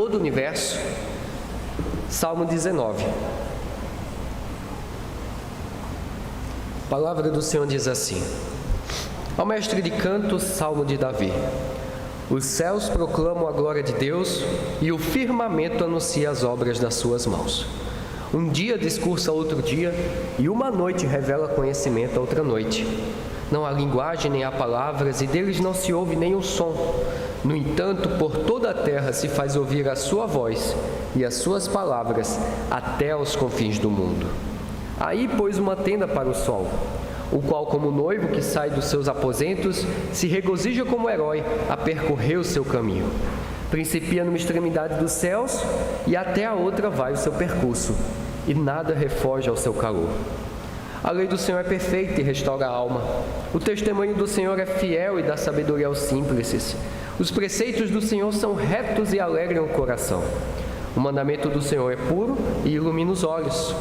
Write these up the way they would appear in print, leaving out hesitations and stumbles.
todo o universo. Salmo 19. A palavra do Senhor diz assim: ao mestre de canto, salmo de Davi. Os céus proclamam a glória de Deus e o firmamento anuncia as obras das suas mãos. Um dia discursa outro dia e uma noite revela conhecimento a outra noite. Não há linguagem nem há palavras e deles não se ouve nenhum som. No entanto, por toda a terra se faz ouvir a sua voz e as suas palavras até aos confins do mundo. Aí pôs uma tenda para o sol, o qual, como noivo que sai dos seus aposentos, se regozija como herói a percorrer o seu caminho. Principia numa extremidade dos céus e até a outra vai o seu percurso, e nada refoge ao seu calor. A lei do Senhor é perfeita e restaura a alma. O testemunho do Senhor é fiel e dá sabedoria aos simples. Os preceitos do Senhor são retos e alegram o coração. O mandamento do Senhor é puro e ilumina os olhos.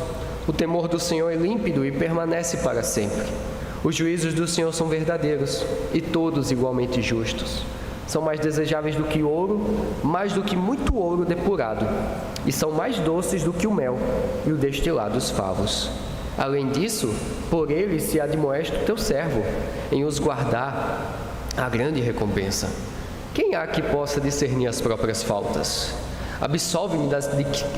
O temor do Senhor é límpido e permanece para sempre. Os juízos do Senhor são verdadeiros e todos igualmente justos. São mais desejáveis do que ouro, mais do que muito ouro depurado, e são mais doces do que o mel e o destilado dos favos. Além disso, por eles se admoesta o teu servo, em os guardar a grande recompensa. Quem há que possa discernir as próprias faltas? Absolve-me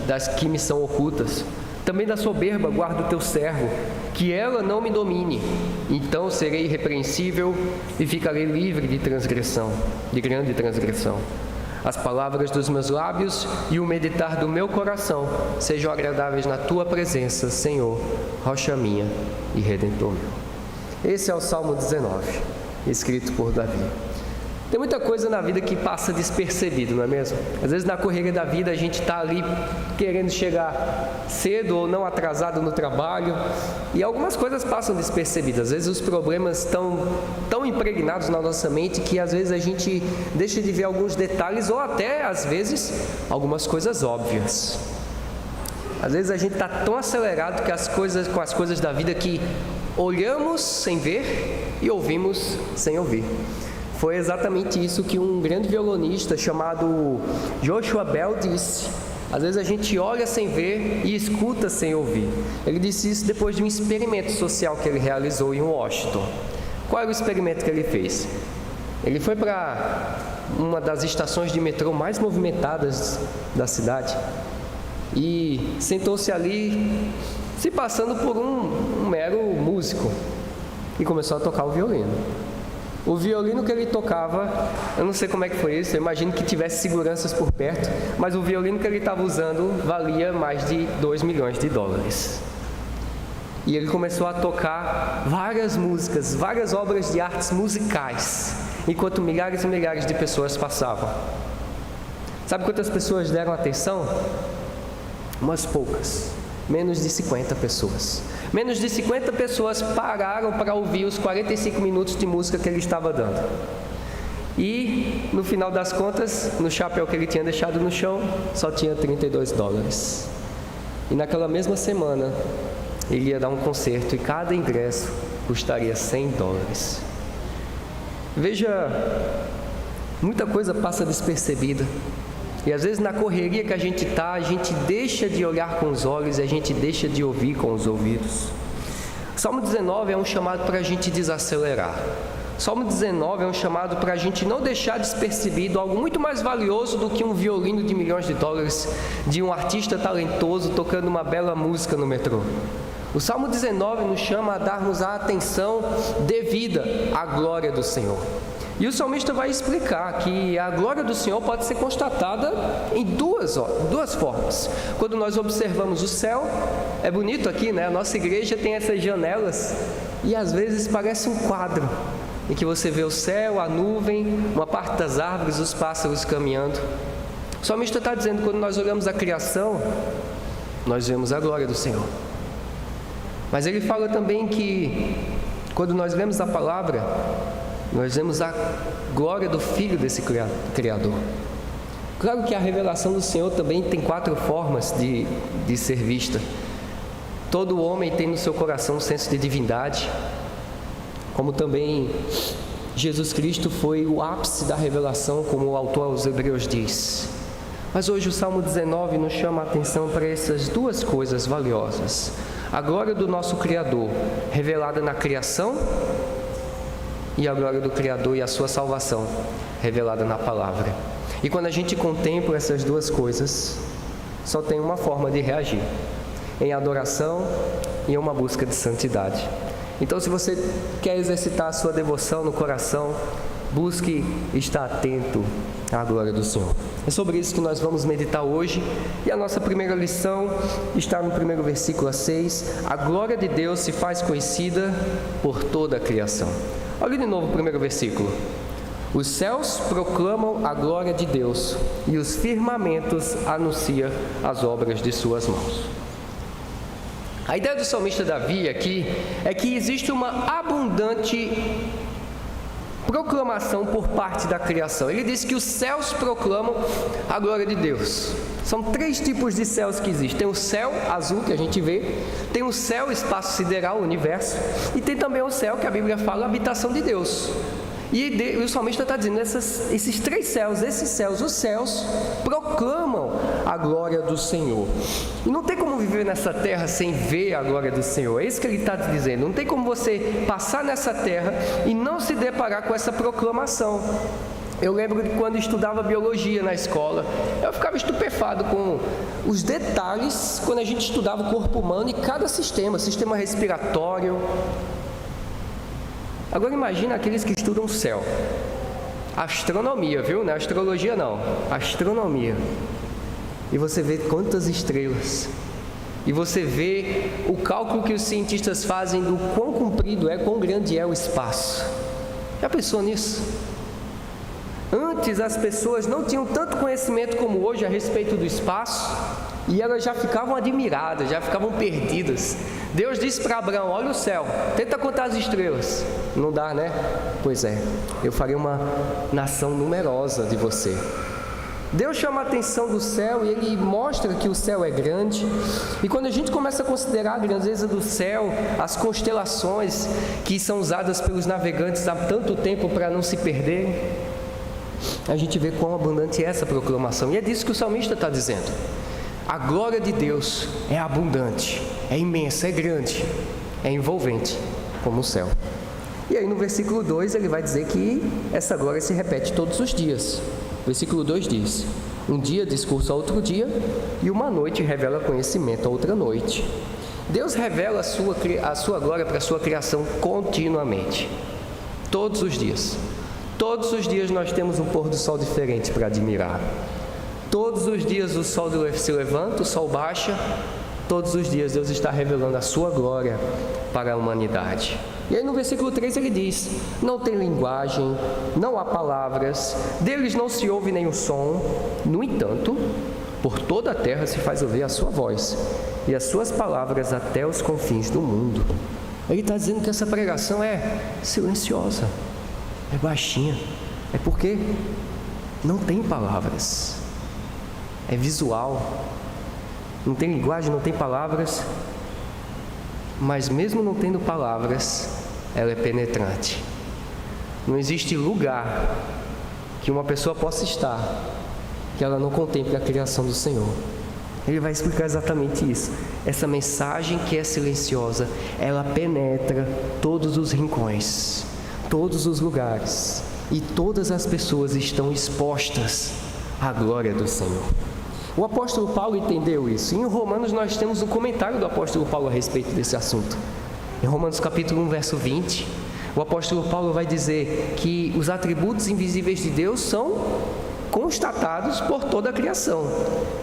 das que me são ocultas. Também da soberba guarda o teu servo, que ela não me domine. Então serei irrepreensível e ficarei livre de transgressão, de grande transgressão. As palavras dos meus lábios e o meditar do meu coração sejam agradáveis na tua presença, Senhor, rocha minha e redentor meu. Esse é o Salmo 19, escrito por Davi. Tem muita coisa na vida que passa despercebido, não é mesmo? Às vezes na correria da vida a gente está ali querendo chegar cedo ou não atrasado no trabalho e algumas coisas passam despercebidas. Às vezes os problemas estão tão impregnados na nossa mente que às vezes a gente deixa de ver alguns detalhes ou até, às vezes, algumas coisas óbvias. Às vezes a gente está tão acelerado com as coisas da vida que olhamos sem ver e ouvimos sem ouvir. Foi exatamente isso que um grande violonista chamado Joshua Bell disse. Às vezes a gente olha sem ver e escuta sem ouvir. Ele disse isso depois de um experimento social que ele realizou em Washington. Qual era o experimento que ele fez? Ele foi para uma das estações de metrô mais movimentadas da cidade e sentou-se ali, se passando por um mero músico, e começou a tocar o violino. O violino que ele tocava, eu não sei como é que foi isso, eu imagino que tivesse seguranças por perto, mas o violino que ele estava usando valia mais de 2 milhões de dólares. E ele começou a tocar várias músicas, várias obras de artes musicais, enquanto milhares e milhares de pessoas passavam. Sabe quantas pessoas deram atenção? Umas poucas, menos de 50 pessoas. Menos de 50 pessoas pararam para ouvir os 45 minutos de música que ele estava dando. E, no final das contas, no chapéu que ele tinha deixado no chão, só tinha 32 dólares. E naquela mesma semana, ele ia dar um concerto e cada ingresso custaria 100 dólares. Veja, muita coisa passa despercebida. E às vezes na correria que a gente está, a gente deixa de olhar com os olhos e a gente deixa de ouvir com os ouvidos. O Salmo 19 é um chamado para a gente desacelerar. O Salmo 19 é um chamado para a gente não deixar despercebido algo muito mais valioso do que um violino de milhões de dólares de um artista talentoso tocando uma bela música no metrô. O Salmo 19 nos chama a darmos a atenção devida à glória do Senhor. E o salmista vai explicar que a glória do Senhor pode ser constatada em duas formas. Quando nós observamos o céu, é bonito aqui, né? A nossa igreja tem essas janelas e às vezes parece um quadro, em que você vê o céu, a nuvem, uma parte das árvores, os pássaros caminhando. O salmista está dizendo que quando nós olhamos a criação, nós vemos a glória do Senhor. Mas ele fala também que quando nós lemos a palavra, nós vemos a glória do Filho desse Criador. Claro que a revelação do Senhor também tem 4 formas de ser vista. Todo homem tem no seu coração um senso de divindade, como também Jesus Cristo foi o ápice da revelação, como o autor aos Hebreus diz. Mas hoje o Salmo 19 nos chama a atenção para essas duas coisas valiosas. A glória do nosso Criador, revelada na criação, e a glória do Criador e a sua salvação, revelada na palavra. E quando a gente contempla essas duas coisas, só tem uma forma de reagir: em adoração e em uma busca de santidade. Então, se você quer exercitar a sua devoção no coração, busque estar atento à glória do Senhor. É sobre isso que nós vamos meditar hoje. E a nossa primeira lição está no primeiro versículo a 6. A glória de Deus se faz conhecida por toda a criação. Olha de novo o primeiro versículo. Os céus proclamam a glória de Deus e os firmamentos anunciam as obras de suas mãos. A ideia do salmista Davi aqui é que existe uma abundante proclamação por parte da criação. Ele diz que os céus proclamam a glória de Deus. São 3 tipos de céus que existem. Tem o céu azul que a gente vê, tem o céu, espaço sideral, o universo, e tem também o céu que a Bíblia fala, a habitação de Deus. E o salmista está dizendo, esses 3 céus, os céus proclamam a glória do Senhor. E não tem como viver nessa terra sem ver a glória do Senhor. É isso que ele está dizendo. Não tem como você passar nessa terra e não se deparar com essa proclamação. Eu lembro que quando estudava biologia na escola, eu ficava estupefado com os detalhes quando a gente estudava o corpo humano e cada sistema respiratório. Agora imagina aqueles que estudam o céu, astronomia, viu? Não é astrologia não, astronomia. E você vê quantas estrelas, e você vê o cálculo que os cientistas fazem do quão comprido é, quão grande é o espaço. Já pensou nisso? Antes as pessoas não tinham tanto conhecimento como hoje a respeito do espaço, e elas já ficavam admiradas, já ficavam perdidas. Deus disse para Abraão, olha o céu, tenta contar as estrelas. Não dá, né? Pois é, eu farei uma nação numerosa de você. Deus chama a atenção do céu e Ele mostra que o céu é grande. E quando a gente começa a considerar a grandeza do céu, as constelações que são usadas pelos navegantes há tanto tempo para não se perder, a gente vê quão abundante é essa proclamação. E é disso que o salmista está dizendo. A glória de Deus é abundante, é imensa, é grande, é envolvente, como o céu. E aí no versículo 2 ele vai dizer que essa glória se repete todos os dias. O versículo 2 diz, um dia discurso a outro dia, e uma noite revela conhecimento a outra noite. Deus revela a sua glória para a sua criação continuamente, todos os dias. Todos os dias nós temos um pôr do sol diferente para admirar. Todos os dias o sol se levanta, o sol baixa. Todos os dias Deus está revelando a sua glória para a humanidade. E aí no versículo 3 ele diz, não tem linguagem, não há palavras, deles não se ouve nenhum som. No entanto, por toda a terra se faz ouvir a sua voz, e as suas palavras até os confins do mundo. Ele está dizendo que essa pregação é silenciosa, é baixinha. É porque não tem palavras. É visual, não tem linguagem, não tem palavras, mas mesmo não tendo palavras, ela é penetrante. Não existe lugar que uma pessoa possa estar que ela não contemple a criação do Senhor. Ele vai explicar exatamente isso. Essa mensagem que é silenciosa, ela penetra todos os rincões, todos os lugares, e todas as pessoas estão expostas à glória do Senhor. O apóstolo Paulo entendeu isso. Em Romanos nós temos um comentário do apóstolo Paulo a respeito desse assunto. Em Romanos capítulo 1, verso 20, o apóstolo Paulo vai dizer que os atributos invisíveis de Deus são constatados por toda a criação.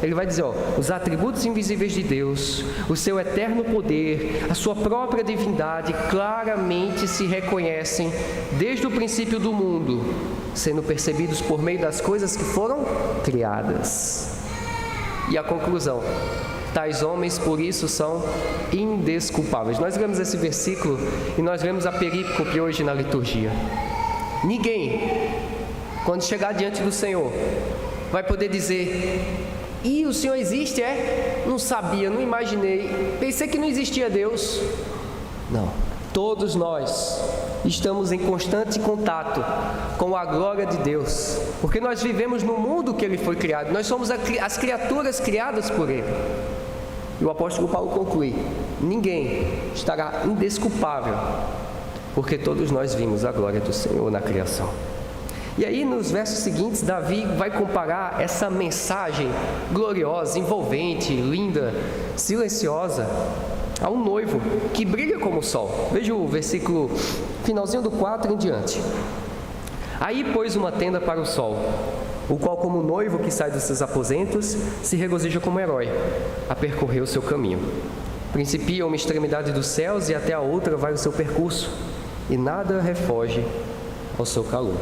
Ele vai dizer, os atributos invisíveis de Deus, o seu eterno poder, a sua própria divindade, claramente se reconhecem desde o princípio do mundo, sendo percebidos por meio das coisas que foram criadas. E a conclusão, tais homens por isso são indesculpáveis. Nós lemos esse versículo e nós lemos a perícope hoje na liturgia. Ninguém, quando chegar diante do Senhor, vai poder dizer, e o Senhor existe? Não sabia, não imaginei, pensei que não existia Deus. Não, todos nós estamos em constante contato com a glória de Deus, porque nós vivemos no mundo que Ele foi criado, nós somos as criaturas criadas por Ele. E o apóstolo Paulo conclui: ninguém estará indesculpável, porque todos nós vimos a glória do Senhor na criação. E aí, nos versos seguintes, Davi vai comparar essa mensagem gloriosa, envolvente, linda, silenciosa, a um noivo que brilha como o sol. Veja o versículo finalzinho do 4 em diante. Aí pôs uma tenda para o sol, o qual, como noivo que sai dos seus aposentos, se regozija como herói, a percorrer o seu caminho. Principia uma extremidade dos céus e até a outra vai o seu percurso, e nada refoge ao seu calor.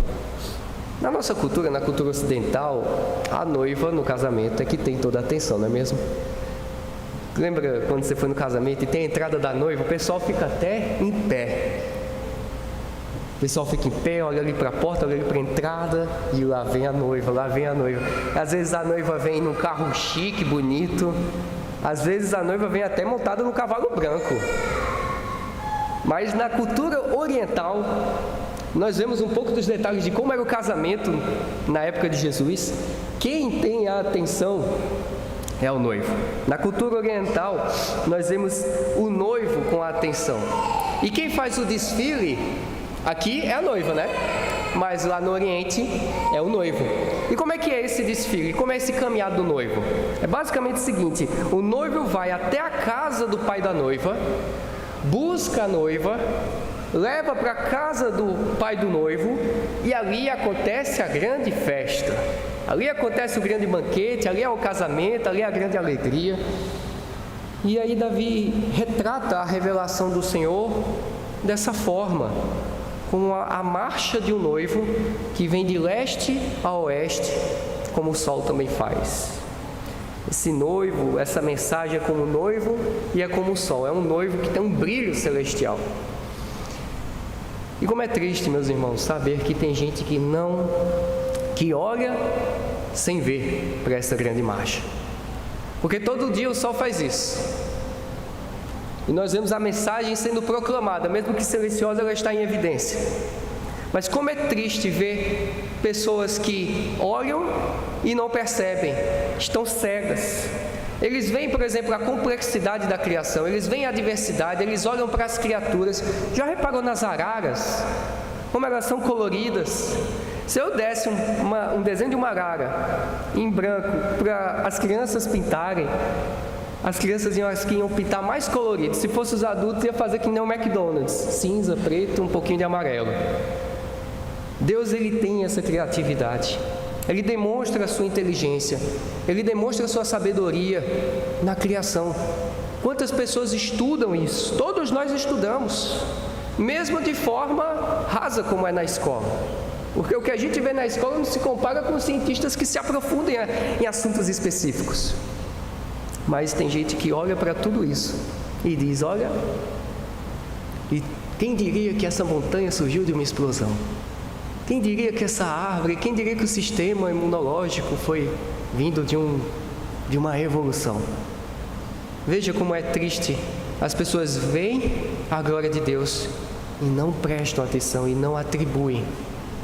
Na nossa cultura, na cultura ocidental, a noiva no casamento é que tem toda a atenção, não é mesmo? Lembra quando você foi no casamento e tem a entrada da noiva, o pessoal fica até em pé. O pessoal fica em pé, olha ali para a porta, olha ali para a entrada, e lá vem a noiva, lá vem a noiva. Às vezes a noiva vem num carro chique, bonito. Às vezes a noiva vem até montada num cavalo branco. Mas na cultura oriental, nós vemos um pouco dos detalhes de como era o casamento na época de Jesus. Quem tem a atenção é o noivo. Na cultura oriental, nós vemos o noivo com a atenção. E quem faz o desfile aqui é a noiva, né? Mas lá no Oriente é o noivo. E como é que é esse desfile? Como é esse caminhar do noivo? É basicamente o seguinte: o noivo vai até a casa do pai da noiva, busca a noiva, leva para a casa do pai do noivo, e ali acontece a grande festa. Ali acontece o grande banquete, ali é o casamento, ali é a grande alegria. E aí Davi retrata a revelação do Senhor dessa forma, como a marcha de um noivo que vem de leste a oeste, como o sol também faz. Esse noivo, essa mensagem é como o noivo e é como o sol, é um noivo que tem um brilho celestial. E como é triste, meus irmãos, saber que tem gente que olha sem ver para essa grande marcha. Porque todo dia o sol faz isso. E nós vemos a mensagem sendo proclamada, mesmo que silenciosa, ela está em evidência. Mas como é triste ver pessoas que olham e não percebem, estão cegas. Eles veem, por exemplo, a complexidade da criação, eles veem a diversidade, eles olham para as criaturas. Já reparou nas araras? Como elas são coloridas? Se eu desse um desenho de uma arara em branco para as crianças pintarem, as crianças iam pintar mais colorido. Se fossem os adultos, ia fazer que nem o McDonald's, cinza, preto, um pouquinho de amarelo. Deus, Ele tem essa criatividade. Ele demonstra a sua inteligência, Ele demonstra a sua sabedoria na criação. Quantas pessoas estudam isso? Todos nós estudamos, mesmo de forma rasa, como é na escola. Porque o que a gente vê na escola não se compara com os cientistas que se aprofundam em assuntos específicos. Mas tem gente que olha para tudo isso e diz: olha, e quem diria que essa montanha surgiu de uma explosão? Quem diria que essa árvore, quem diria que o sistema imunológico foi vindo de uma evolução? Veja como é triste. As pessoas veem a glória de Deus e não prestam atenção e não atribuem.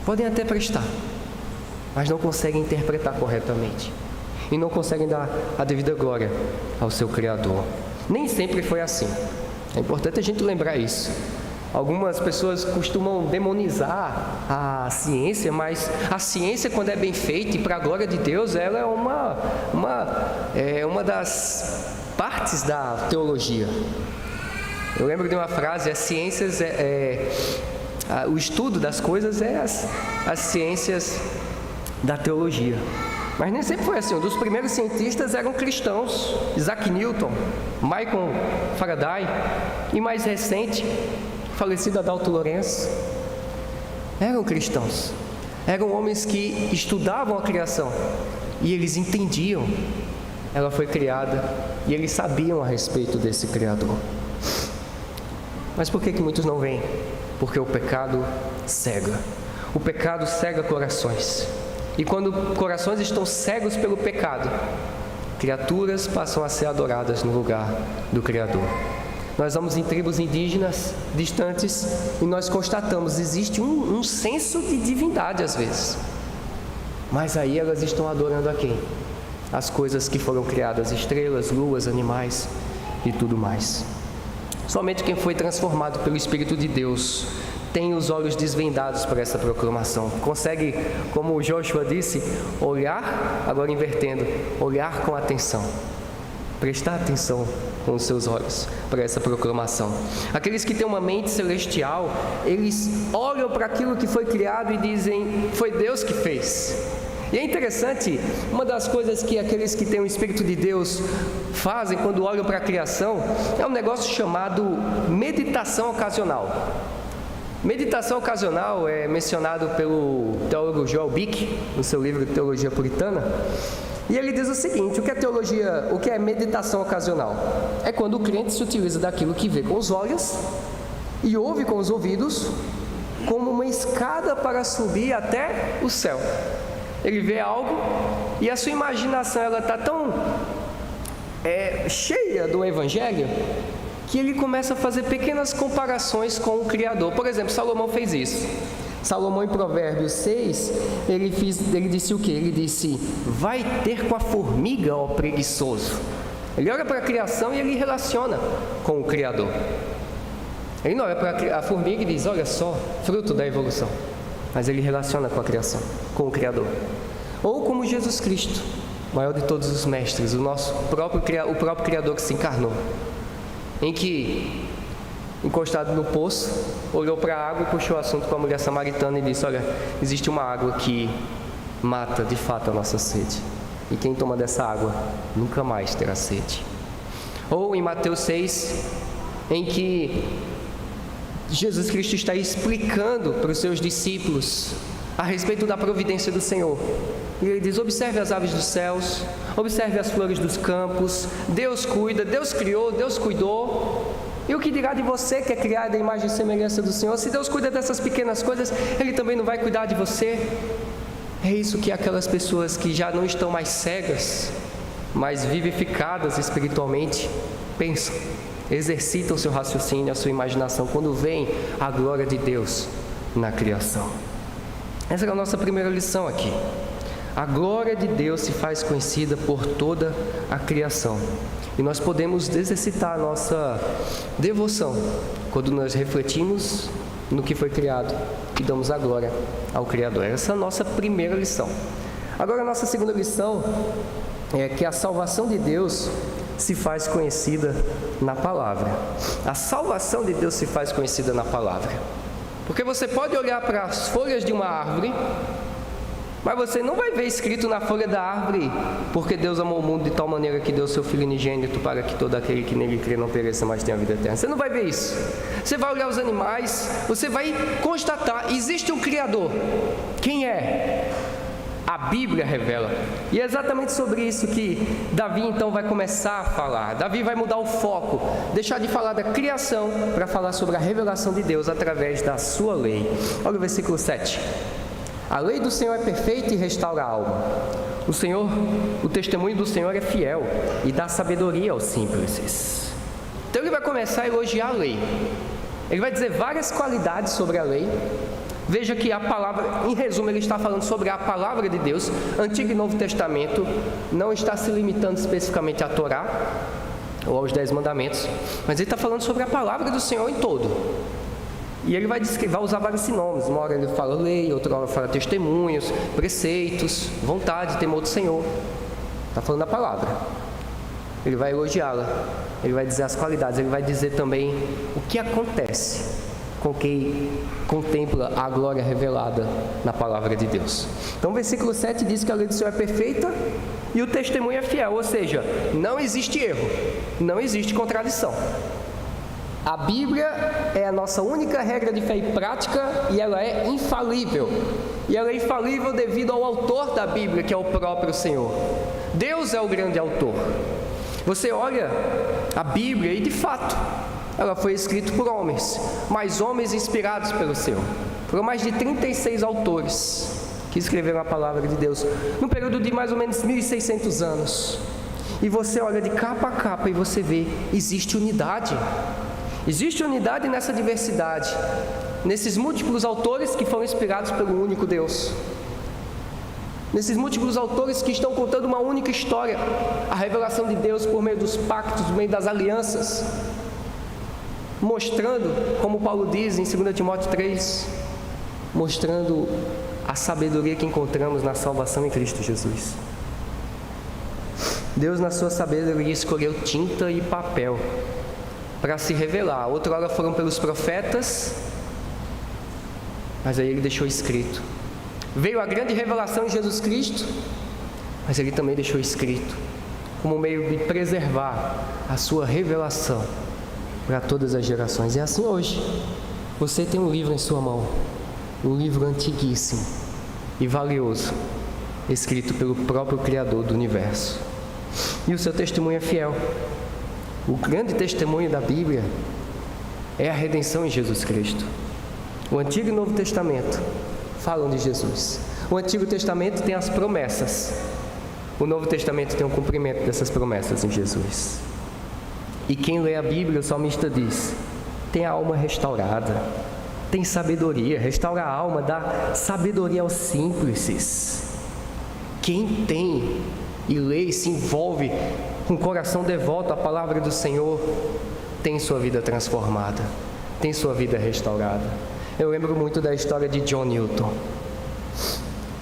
Podem até prestar, mas não conseguem interpretar corretamente. E não conseguem dar a devida glória ao seu Criador. Nem sempre foi assim. É importante a gente lembrar isso. Algumas pessoas costumam demonizar a ciência, mas a ciência, quando é bem feita e para a glória de Deus, ela é uma das partes da teologia. Eu lembro de uma frase: as ciências o estudo das coisas é as ciências da teologia. Mas nem sempre foi assim. Um dos primeiros cientistas eram cristãos: Isaac Newton, Michael Faraday, e mais recente, falecido Adalto Lourenço. Eram cristãos, eram homens que estudavam a criação e eles entendiam. Ela foi criada e eles sabiam a respeito desse Criador. Mas por que muitos não veem? Porque o pecado cega. O pecado cega corações. E quando corações estão cegos pelo pecado, criaturas passam a ser adoradas no lugar do Criador. Nós vamos em tribos indígenas distantes e nós constatamos, existe um senso de divindade às vezes. Mas aí elas estão adorando a quem? As coisas que foram criadas, estrelas, luas, animais e tudo mais. Somente quem foi transformado pelo Espírito de Deus tem os olhos desvendados para essa proclamação. Consegue, como Joshua disse, olhar, agora invertendo, olhar com atenção. Prestar atenção com os seus olhos para essa proclamação. Aqueles que têm uma mente celestial, eles olham para aquilo que foi criado e dizem, foi Deus que fez. E é interessante, uma das coisas que aqueles que têm o Espírito de Deus fazem quando olham para a criação, é um negócio chamado meditação ocasional. Meditação ocasional é mencionado pelo teólogo Joel Bick, no seu livro Teologia Puritana, e ele diz o seguinte, o que é meditação ocasional? É quando o crente se utiliza daquilo que vê com os olhos e ouve com os ouvidos, como uma escada para subir até o céu. Ele vê algo e a sua imaginação ela está tão cheia do Evangelho que ele começa a fazer pequenas comparações com o Criador. Por exemplo, Salomão fez isso. Salomão em Provérbios 6, ele disse o quê? Ele disse, vai ter com a formiga, ó preguiçoso. Ele olha para a criação e ele relaciona com o Criador. Ele não olha para a formiga e diz, olha só, fruto da evolução. Mas ele relaciona com a criação, com o Criador. Ou como Jesus Cristo, maior de todos os mestres, o próprio Criador que se encarnou, em que, encostado no poço, olhou para a água e puxou o assunto com a mulher samaritana e disse, olha, existe uma água que mata de fato a nossa sede, e quem toma dessa água nunca mais terá sede. Ou em Mateus 6, em que Jesus Cristo está explicando para os seus discípulos a respeito da providência do Senhor. E ele diz, observe as aves dos céus, observe as flores dos campos, Deus cuida, Deus criou, Deus cuidou. E o que dirá de você que é criado à imagem e semelhança do Senhor? Se Deus cuida dessas pequenas coisas, Ele também não vai cuidar de você? É isso que aquelas pessoas que já não estão mais cegas, mas vivificadas espiritualmente, pensam. Exercitam o seu raciocínio, a sua imaginação, quando veem a glória de Deus na criação. Essa é a nossa primeira lição aqui. A glória de Deus se faz conhecida por toda a criação. E nós podemos exercitar a nossa devoção quando nós refletimos no que foi criado e damos a glória ao Criador. Essa é a nossa primeira lição. Agora, a nossa segunda lição é que a salvação de Deus se faz conhecida na palavra. A salvação de Deus se faz conhecida na palavra. Porque você pode olhar para as folhas de uma árvore, mas você não vai ver escrito na folha da árvore, porque Deus amou o mundo de tal maneira que deu seu Filho unigênito para que todo aquele que nele crê não pereça, mas tenha vida eterna. Você não vai ver isso. Você vai olhar os animais, você vai constatar, existe um Criador. Quem é? A Bíblia revela. E é exatamente sobre isso que Davi então vai começar a falar. Davi vai mudar o foco, deixar de falar da criação para falar sobre a revelação de Deus através da sua lei. Olha o versículo 7. A lei do Senhor é perfeita e restaura a alma. O testemunho do Senhor é fiel e dá sabedoria aos simples. Então ele vai começar a elogiar a lei. Ele vai dizer várias qualidades sobre a lei. Veja que a palavra, em resumo, ele está falando sobre a palavra de Deus. Antigo e Novo Testamento não está se limitando especificamente à Torá ou aos 10 mandamentos, mas ele está falando sobre a palavra do Senhor em todo. E ele vai usar vários sinônimos. Uma hora ele fala lei, outra hora fala testemunhos, preceitos, vontade, temor do Senhor. Está falando da palavra. Ele vai elogiá-la, ele vai dizer as qualidades, ele vai dizer também o que acontece com quem contempla a glória revelada na palavra de Deus. Então o versículo 7 diz que a lei do Senhor é perfeita e o testemunho é fiel, ou seja, não existe erro, não existe contradição. A Bíblia é a nossa única regra de fé e prática e ela é infalível. E ela é infalível devido ao autor da Bíblia, que é o próprio Senhor. Deus é o grande autor. Você olha a Bíblia e, de fato, ela foi escrita por homens, mas homens inspirados pelo Senhor. Foram mais de 36 autores que escreveram a palavra de Deus, num período de mais ou menos 1.600 anos. e você olha de capa a capa e você vê, existe unidade. Existe unidade nessa diversidade, nesses múltiplos autores que foram inspirados pelo único Deus. Nesses múltiplos autores que estão contando uma única história, a revelação de Deus por meio dos pactos, por meio das alianças, mostrando, como Paulo diz em 2 Timóteo 3, mostrando a sabedoria que encontramos na salvação em Cristo Jesus. Deus, na sua sabedoria, escolheu tinta e papel para se revelar. Outrora foram pelos profetas, mas aí Ele deixou escrito. Veio a grande revelação em Jesus Cristo, mas Ele também deixou escrito, como meio de preservar a sua revelação para todas as gerações. E assim hoje, você tem um livro em sua mão, um livro antiguíssimo e valioso, escrito pelo próprio Criador do Universo. E o seu testemunho é fiel. O grande testemunho da Bíblia é a redenção em Jesus Cristo. O Antigo e o Novo Testamento falam de Jesus. O Antigo Testamento tem as promessas. O Novo Testamento tem o cumprimento dessas promessas em Jesus. E quem lê a Bíblia, o salmista diz, tem a alma restaurada, tem sabedoria, restaura a alma, dá sabedoria aos simples. Quem tem e lê e se envolve com o coração devoto à palavra do Senhor, tem sua vida transformada, tem sua vida restaurada. Eu lembro muito da história de John Newton,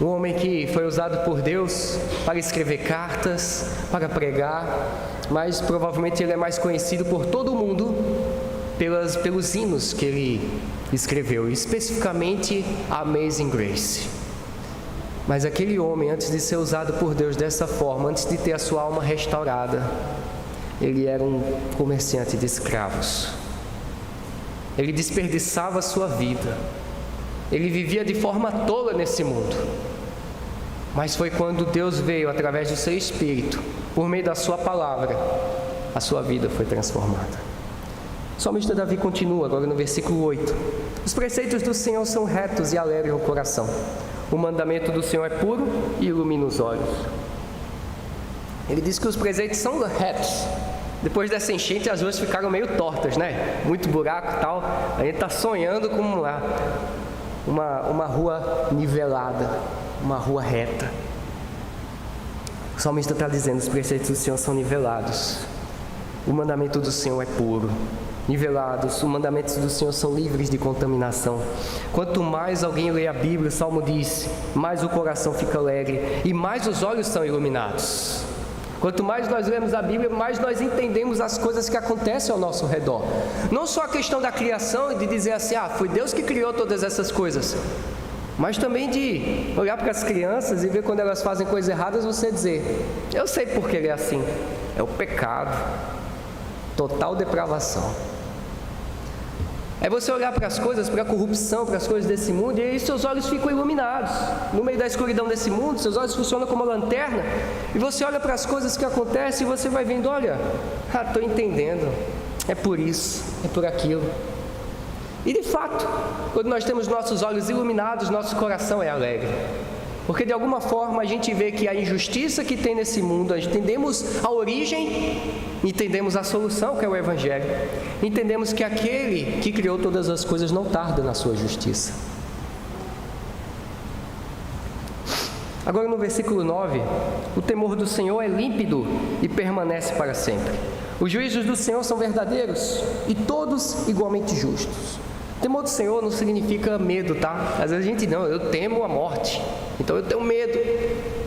um homem que foi usado por Deus para escrever cartas, para pregar, mas provavelmente ele é mais conhecido por todo o mundo pelos hinos que ele escreveu, especificamente Amazing Grace. Mas aquele homem, antes de ser usado por Deus dessa forma, antes de ter a sua alma restaurada, ele era um comerciante de escravos. Ele desperdiçava a sua vida. Ele vivia de forma tola nesse mundo. Mas foi quando Deus veio através do seu Espírito, por meio da sua palavra, a sua vida foi transformada. O salmista Davi continua agora no versículo 8. Os preceitos do Senhor são retos e alegram o coração. O mandamento do Senhor é puro e ilumina os olhos. Ele diz que os preceitos são retos. Depois dessa enchente, as ruas ficaram meio tortas, né? Muito buraco e tal. A gente está sonhando com uma rua nivelada, uma rua reta. O salmista está dizendo, os preceitos do Senhor são nivelados. O mandamento do Senhor é puro. Nivelados, os mandamentos do Senhor são livres de contaminação. Quanto mais alguém lê a Bíblia, o Salmo diz, mais o coração fica alegre e mais os olhos são iluminados. Quanto mais nós lemos a Bíblia, mais nós entendemos as coisas que acontecem ao nosso redor. Não só a questão da criação e de dizer assim, foi Deus que criou todas essas coisas, mas também de olhar para as crianças e ver quando elas fazem coisas erradas, você dizer, eu sei por que ele é assim, é o pecado, total depravação. É você olhar para as coisas, para a corrupção, para as coisas desse mundo, e aí seus olhos ficam iluminados. No meio da escuridão desse mundo, seus olhos funcionam como uma lanterna, e você olha para as coisas que acontecem e você vai vendo, olha, estou entendendo, é por isso, é por aquilo. E de fato, quando nós temos nossos olhos iluminados, nosso coração é alegre. Porque de alguma forma a gente vê que a injustiça que tem nesse mundo, entendemos a origem, entendemos a solução, que é o Evangelho. Entendemos que aquele que criou todas as coisas não tarda na sua justiça. Agora no versículo 9, o temor do Senhor é límpido e permanece para sempre. Os juízos do Senhor são verdadeiros e todos igualmente justos. Temor do Senhor não significa medo, tá? Às vezes a gente não, eu temo a morte, então eu tenho medo.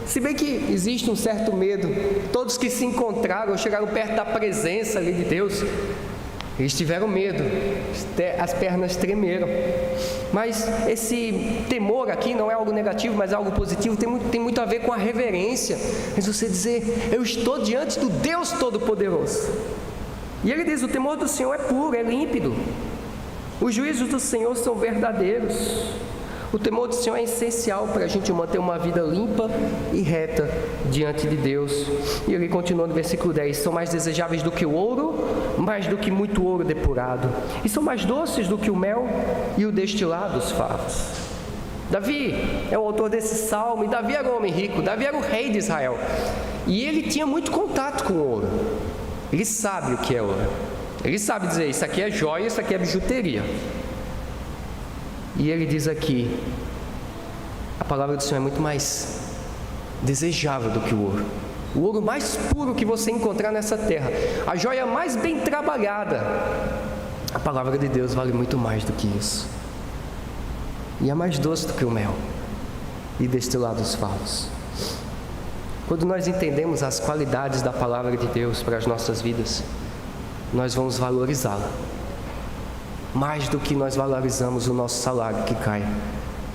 Se bem que existe um certo medo, todos que se encontraram, chegaram perto da presença ali de Deus, eles tiveram medo, as pernas tremeram. Mas esse temor aqui não é algo negativo, mas é algo positivo, tem muito a ver com a reverência. Mas você dizer, eu estou diante do Deus Todo-Poderoso. E ele diz, o temor do Senhor é puro, é límpido. Os juízos do Senhor são verdadeiros. O temor do Senhor é essencial para a gente manter uma vida limpa e reta diante de Deus. E ele continua no versículo 10, são mais desejáveis do que o ouro, mais do que muito ouro depurado, e são mais doces do que o mel e o destilado dos favos. Davi é o autor desse salmo, e Davi era um homem rico, Davi era o rei de Israel. E ele tinha muito contato com o ouro. Ele sabe o que é ouro. Ele sabe dizer, isso aqui é joia, isso aqui é bijuteria. E ele diz aqui, a palavra do Senhor é muito mais desejável do que o ouro. O ouro mais puro que você encontrar nessa terra, a joia mais bem trabalhada, a palavra de Deus vale muito mais do que isso. E é mais doce do que o mel e destilado dos favos. Quando nós entendemos as qualidades da palavra de Deus para as nossas vidas, nós vamos valorizá-la mais do que nós valorizamos o nosso salário que cai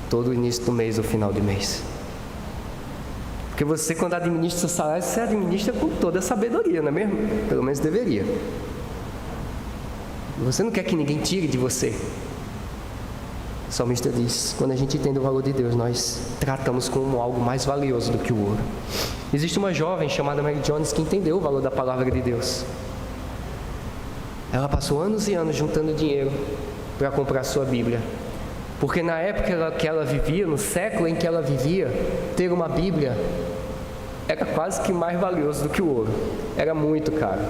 todo o início do mês ou final de mês. Porque você, quando administra o salário, você administra com toda a sabedoria, não é mesmo? Pelo menos deveria. Você não quer que ninguém tire de você. O salmista diz, quando a gente entende o valor de Deus, nós tratamos como algo mais valioso do que o ouro. Existe uma jovem chamada Mary Jones que entendeu o valor da palavra de Deus. Ela passou anos e anos juntando dinheiro para comprar sua Bíblia. Porque na época que ela vivia, no século em que ela vivia, ter uma Bíblia era quase que mais valioso do que o ouro. Era muito caro.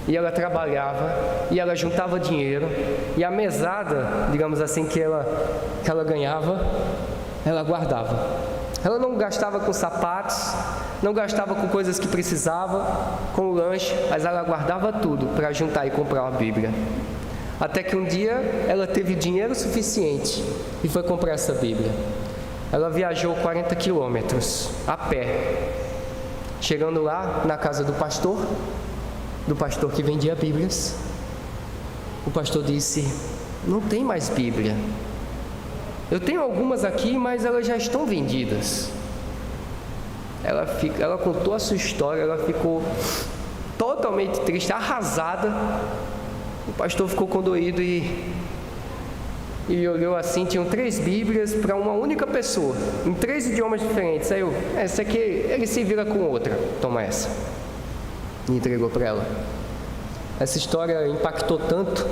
E ela trabalhava, e ela juntava dinheiro, e a mesada, digamos assim, que ela ganhava, ela guardava. Ela não gastava com sapatos, não gastava com coisas que precisava, com o lanche, mas ela guardava tudo para juntar e comprar uma Bíblia. Até que um dia ela teve dinheiro suficiente e foi comprar essa Bíblia. Ela viajou 40 quilômetros a pé. Chegando lá na casa do pastor que vendia Bíblias, o pastor disse, não tem mais Bíblia. Eu tenho algumas aqui, mas elas já estão vendidas. Ela contou a sua história, ela ficou totalmente triste, arrasada. O pastor ficou condoído e olhou assim, tinham 3 Bíblias para uma única pessoa, em 3 idiomas diferentes. Aí essa aqui, ele se vira com outra, toma essa. E entregou para ela. Essa história impactou tanto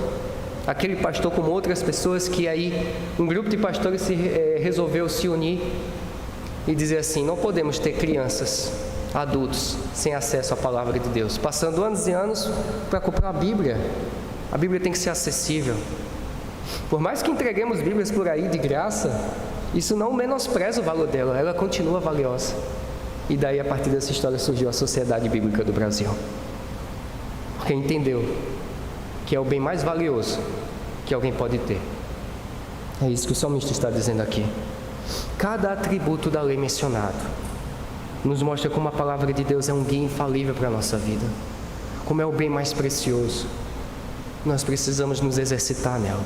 aquele pastor como outras pessoas, que aí um grupo de pastores resolveu se unir e dizer assim, não podemos ter crianças, adultos, sem acesso à palavra de Deus, passando anos e anos para comprar a Bíblia tem que ser acessível. Por mais que entreguemos Bíblias por aí de graça, isso não menospreza o valor dela, ela continua valiosa. E daí, a partir dessa história, surgiu a Sociedade Bíblica do Brasil, porque entendeu que é o bem mais valioso que alguém pode ter. É isso que o salmista está dizendo aqui. Cada atributo da lei mencionado nos mostra como a palavra de Deus é um guia infalível para a nossa vida, como é o bem mais precioso. Nós precisamos nos exercitar nela.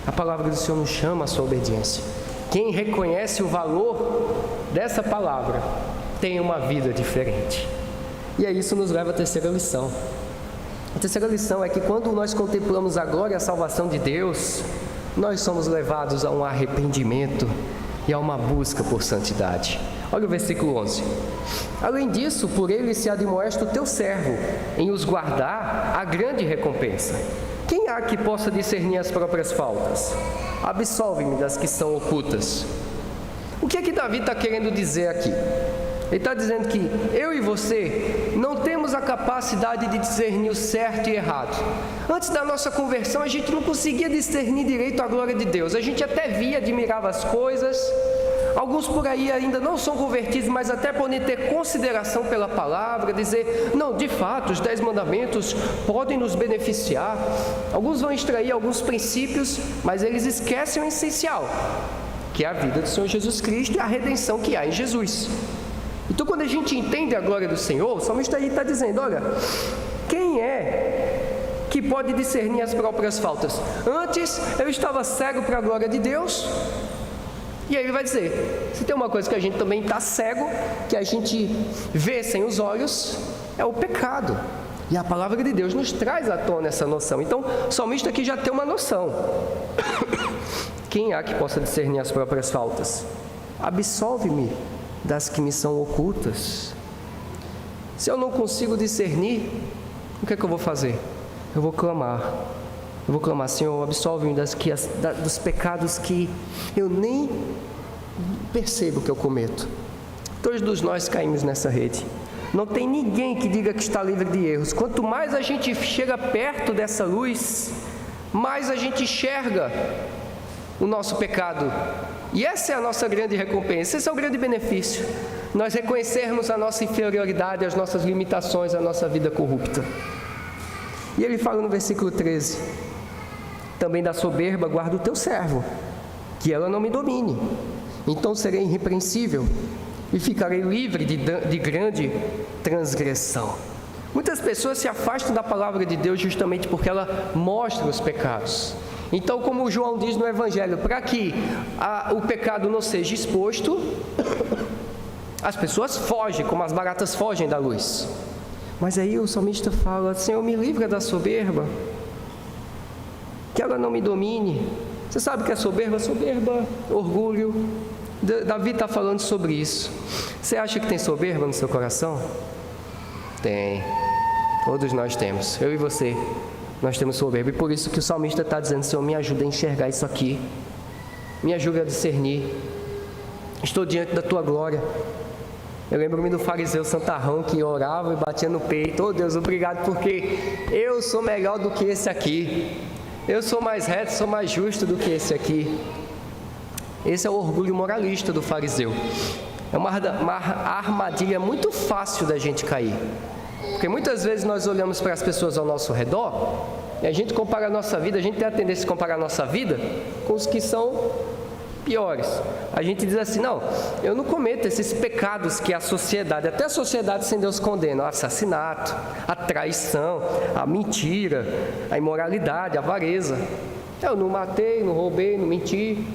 A palavra do Senhor nos chama à sua obediência. Quem reconhece o valor dessa palavra tem uma vida diferente. E aí isso nos leva à terceira lição. A terceira lição é que quando nós contemplamos a glória e a salvação de Deus, nós somos levados a um arrependimento e a uma busca por santidade. Olha o versículo 11. Além disso, por ele se admoesta o teu servo, em os guardar a grande recompensa. Quem há que possa discernir as próprias faltas? Absolve-me das que são ocultas. O que é que Davi está querendo dizer aqui? Ele está dizendo que eu e você não temos a capacidade de discernir o certo e errado. Antes da nossa conversão, a gente não conseguia discernir direito a glória de Deus. A gente até via, admirava as coisas. Alguns por aí ainda não são convertidos, mas até podem ter consideração pela palavra, dizer, não, de fato, os 10 mandamentos podem nos beneficiar. Alguns vão extrair alguns princípios, mas eles esquecem o essencial, que é a vida do Senhor Jesus Cristo e a redenção que há em Jesus. Então, quando a gente entende a glória do Senhor, o salmista aí está dizendo, olha, quem é que pode discernir as próprias faltas? Antes, eu estava cego para a glória de Deus. E aí ele vai dizer, se tem uma coisa que a gente também está cego, que a gente vê sem os olhos, é o pecado. E a palavra de Deus nos traz à tona essa noção. Então, o salmista aqui já tem uma noção. Quem há que possa discernir as próprias faltas? Absolve-me das que me são ocultas. Se eu não consigo discernir, o que é que eu vou fazer? Eu vou clamar, Senhor, absolve-me dos pecados que eu nem percebo que eu cometo. Todos nós caímos nessa rede. Não tem ninguém que diga que está livre de erros. Quanto mais a gente chega perto dessa luz, mais a gente enxerga o nosso pecado. E essa é a nossa grande recompensa, esse é o grande benefício. Nós reconhecermos a nossa inferioridade, as nossas limitações, a nossa vida corrupta. E ele fala no versículo 13: também da soberba guarda o teu servo, que ela não me domine. Então serei irrepreensível e ficarei livre de grande transgressão. Muitas pessoas se afastam da palavra de Deus justamente porque ela mostra os pecados. Então, como João diz no Evangelho, para que o pecado não seja exposto, as pessoas fogem, como as baratas fogem da luz. Mas aí o salmista fala: Senhor, me livra da soberba, que ela não me domine. Você sabe o que é soberba? Soberba, orgulho. Davi está falando sobre isso. Você acha que tem soberba no seu coração? Tem. Todos nós temos. Eu e você, nós temos soberba. E por isso que o salmista está dizendo: Senhor, me ajuda a enxergar isso aqui. Me ajuda a discernir. Estou diante da tua glória. Eu lembro-me do fariseu santarrão que orava e batia no peito: oh Deus, obrigado, porque eu sou melhor do que esse aqui. Eu sou mais reto, sou mais justo do que esse aqui. Esse é o orgulho moralista do fariseu. É uma armadilha muito fácil da gente cair. Porque muitas vezes nós olhamos para as pessoas ao nosso redor e a gente compara a nossa vida, a gente tem a tendência de comparar a nossa vida com os que são piores. A gente diz assim: não, eu não cometo esses pecados que a sociedade, até a sociedade sem Deus condena: o assassinato, a traição, a mentira, a imoralidade, a avareza. Eu não matei, não roubei, não menti.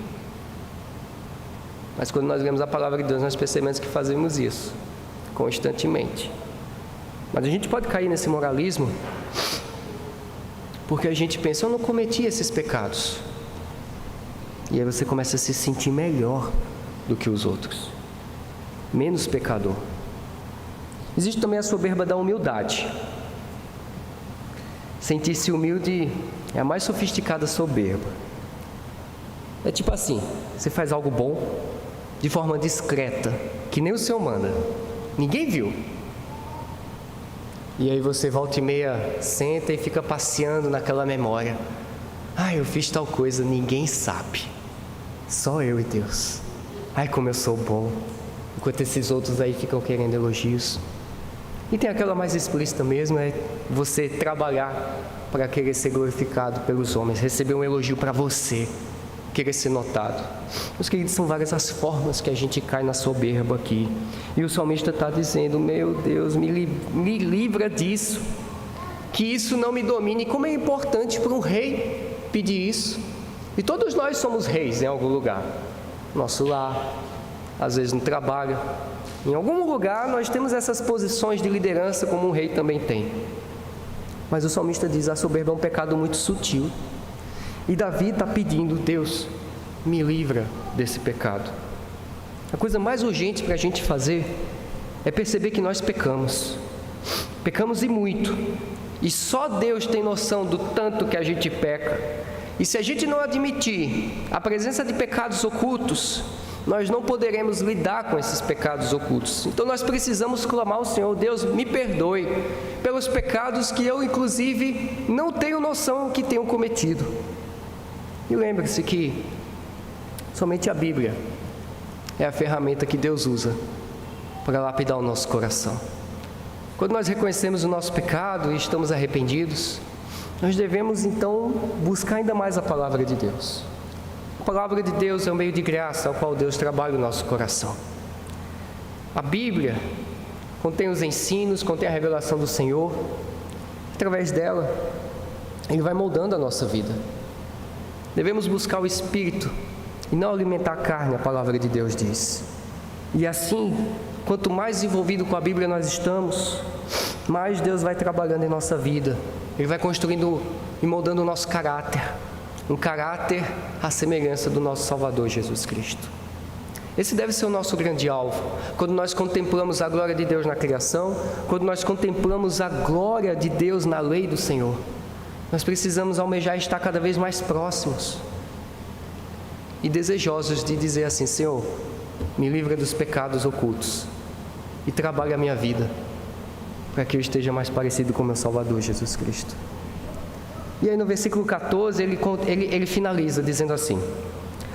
Mas quando nós lemos a palavra de Deus, nós percebemos que fazemos isso constantemente. Mas a gente pode cair nesse moralismo porque a gente pensa: eu não cometi esses pecados. E aí você começa a se sentir melhor do que os outros, menos pecador. Existe também a soberba da humildade. Sentir-se humilde é a mais sofisticada soberba. É tipo assim: você faz algo bom de forma discreta, que nem o Senhor manda, ninguém viu. E aí você volta e meia, senta e fica passeando naquela memória: eu fiz tal coisa, ninguém sabe, só eu e Deus. Como eu sou bom. Enquanto esses outros aí ficam querendo elogios. E tem aquela mais explícita mesmo, é você trabalhar para querer ser glorificado pelos homens, receber um elogio para você, querer ser notado. Meus queridos, são várias as formas que a gente cai na soberba aqui. E o salmista está dizendo: meu Deus, me livra disso, que isso não me domine. Como é importante para um rei pedir isso. E todos nós somos reis em algum lugar. Nosso lar, às vezes no trabalho. Em algum lugar nós temos essas posições de liderança, como um rei também tem. Mas o salmista diz: a soberba é um pecado muito sutil. E Davi está pedindo: Deus, me livra desse pecado. A coisa mais urgente para a gente fazer é perceber que nós pecamos. Pecamos e muito. E só Deus tem noção do tanto que a gente peca. E se a gente não admitir a presença de pecados ocultos, nós não poderemos lidar com esses pecados ocultos. Então nós precisamos clamar ao Senhor: Deus, me perdoe pelos pecados que eu, inclusive, não tenho noção que tenho cometido. E lembre-se que somente a Bíblia é a ferramenta que Deus usa para lapidar o nosso coração. Quando nós reconhecemos o nosso pecado e estamos arrependidos, nós devemos então buscar ainda mais a palavra de Deus. A palavra de Deus é um meio de graça ao qual Deus trabalha o nosso coração. A Bíblia contém os ensinos, contém a revelação do Senhor. Através dela, Ele vai moldando a nossa vida. Devemos buscar o Espírito e não alimentar a carne, a palavra de Deus diz. E assim, quanto mais envolvido com a Bíblia nós estamos, mais Deus vai trabalhando em nossa vida. Ele vai construindo e moldando o nosso caráter. Um caráter à semelhança do nosso Salvador Jesus Cristo. Esse deve ser o nosso grande alvo. Quando nós contemplamos a glória de Deus na criação, quando nós contemplamos a glória de Deus na lei do Senhor, nós precisamos almejar estar cada vez mais próximos e desejosos de dizer assim: Senhor, me livra dos pecados ocultos e trabalha a minha vida para que eu esteja mais parecido com o meu Salvador, Jesus Cristo. E aí no versículo 14 ele finaliza dizendo assim: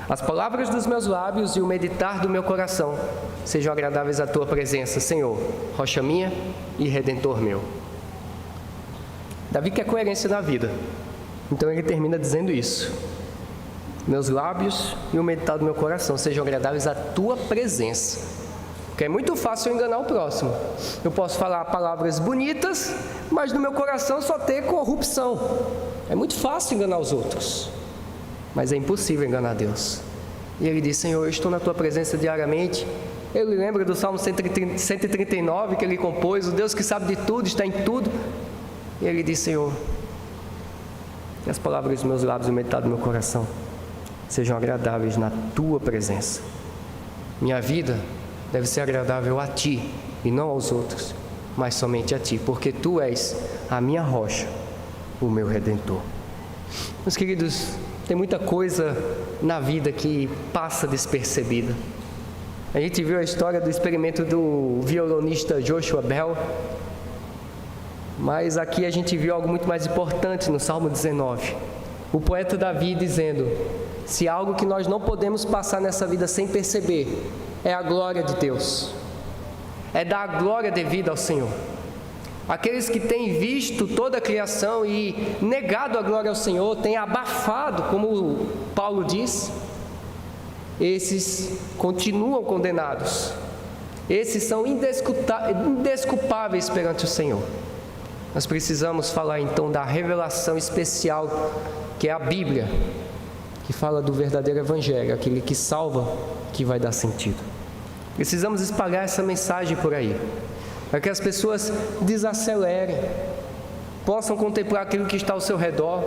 as palavras dos meus lábios e o meditar do meu coração sejam agradáveis à tua presença, Senhor, rocha minha e redentor meu. Davi quer coerência na vida, então ele termina dizendo isso: meus lábios e o meditar do meu coração sejam agradáveis à tua presença. Porque é muito fácil eu enganar o próximo. Eu posso falar palavras bonitas, mas no meu coração só ter corrupção. É muito fácil enganar os outros, mas é impossível enganar Deus. E ele diz: Senhor, eu estou na tua presença diariamente. Ele lembra do Salmo 139 que ele compôs: o Deus que sabe de tudo, está em tudo. E ele diz: Senhor, que as palavras dos meus lábios e o meditar do meu coração sejam agradáveis na tua presença. Minha vida deve ser agradável a ti e não aos outros, mas somente a ti, porque tu és a minha rocha, o meu redentor. Meus queridos, tem muita coisa na vida que passa despercebida. A gente viu a história do experimento do violonista Joshua Bell, mas aqui a gente viu algo muito mais importante no Salmo 19. O poeta Davi dizendo: se algo que nós não podemos passar nessa vida sem perceber é a glória de Deus, é dar a glória devida ao Senhor. Aqueles que têm visto toda a criação e negado a glória ao Senhor, têm abafado, como Paulo diz, esses continuam condenados. Esses são indesculpáveis perante o Senhor. Nós precisamos falar então da revelação especial que é a Bíblia, que fala do verdadeiro Evangelho, aquele que salva, que vai dar sentido. Precisamos espalhar essa mensagem por aí, para que as pessoas desacelerem, possam contemplar aquilo que está ao seu redor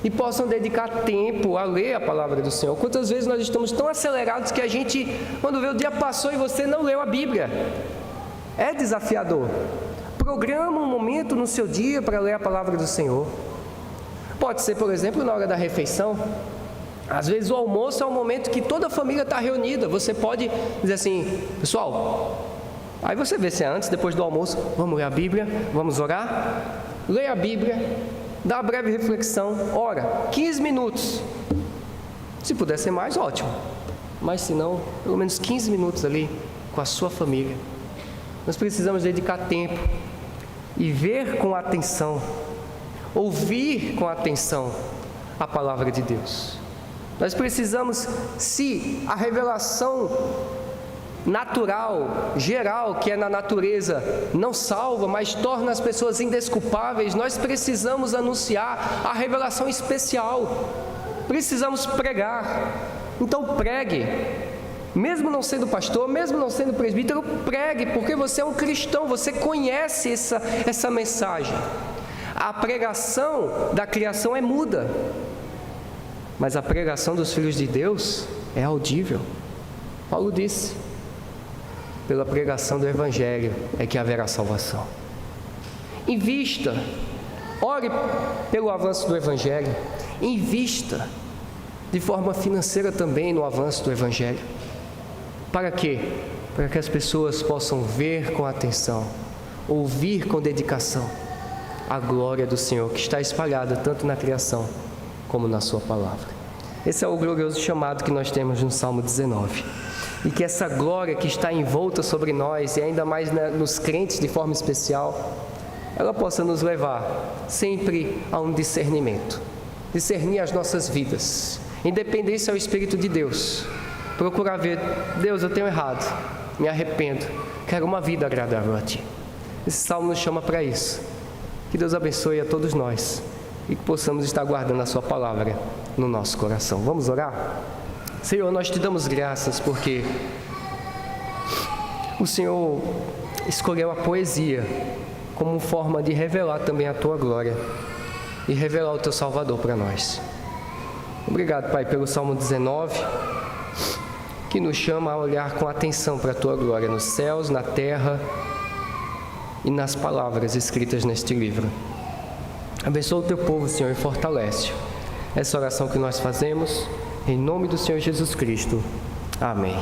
e possam dedicar tempo a ler a palavra do Senhor. Quantas vezes nós estamos tão acelerados que a gente, quando vê o dia passou e você não leu a Bíblia? É desafiador. Programa um momento no seu dia para ler a palavra do Senhor. Pode ser, por exemplo, na hora da refeição. Às vezes o almoço é um momento que toda a família está reunida. Você pode dizer assim: pessoal, aí você vê se é antes, depois do almoço, vamos ler a Bíblia, vamos orar. Leia a Bíblia, dá uma breve reflexão, ora, 15 minutos. Se puder ser mais, ótimo. Mas se não, pelo menos 15 minutos ali com a sua família. Nós precisamos dedicar tempo e ver com atenção, ouvir com atenção a palavra de Deus. Nós precisamos, se a revelação natural, geral, que é na natureza, não salva, mas torna as pessoas indesculpáveis, nós precisamos anunciar a revelação especial. Precisamos pregar. Então pregue. Mesmo não sendo pastor, mesmo não sendo presbítero, pregue, porque você é um cristão, você conhece essa mensagem. A pregação da criação é muda, mas a pregação dos filhos de Deus é audível. Paulo disse: pela pregação do Evangelho é que haverá salvação. Invista, ore pelo avanço do Evangelho, invista de forma financeira também no avanço do Evangelho. Para quê? Para que as pessoas possam ver com atenção, ouvir com dedicação a glória do Senhor que está espalhada tanto na criação como na sua palavra. Esse é o glorioso chamado que nós temos no Salmo 19. E que essa glória que está envolta sobre nós, e ainda mais nos crentes de forma especial, ela possa nos levar sempre a um discernimento. Discernir as nossas vidas, em dependência ao Espírito de Deus. Procurar ver: Deus, eu tenho errado, me arrependo, quero uma vida agradável a Ti. Esse salmo nos chama para isso. Que Deus abençoe a todos nós e que possamos estar guardando a Sua palavra no nosso coração. Vamos orar? Senhor, nós Te damos graças porque o Senhor escolheu a poesia como forma de revelar também a Tua glória e revelar o Teu Salvador para nós. Obrigado, Pai, pelo Salmo 19, que nos chama a olhar com atenção para a Tua glória nos céus, na terra e nas palavras escritas neste livro. Abençoa o Teu povo, Senhor, e fortalece. Essa oração que nós fazemos, em nome do Senhor Jesus Cristo. Amém.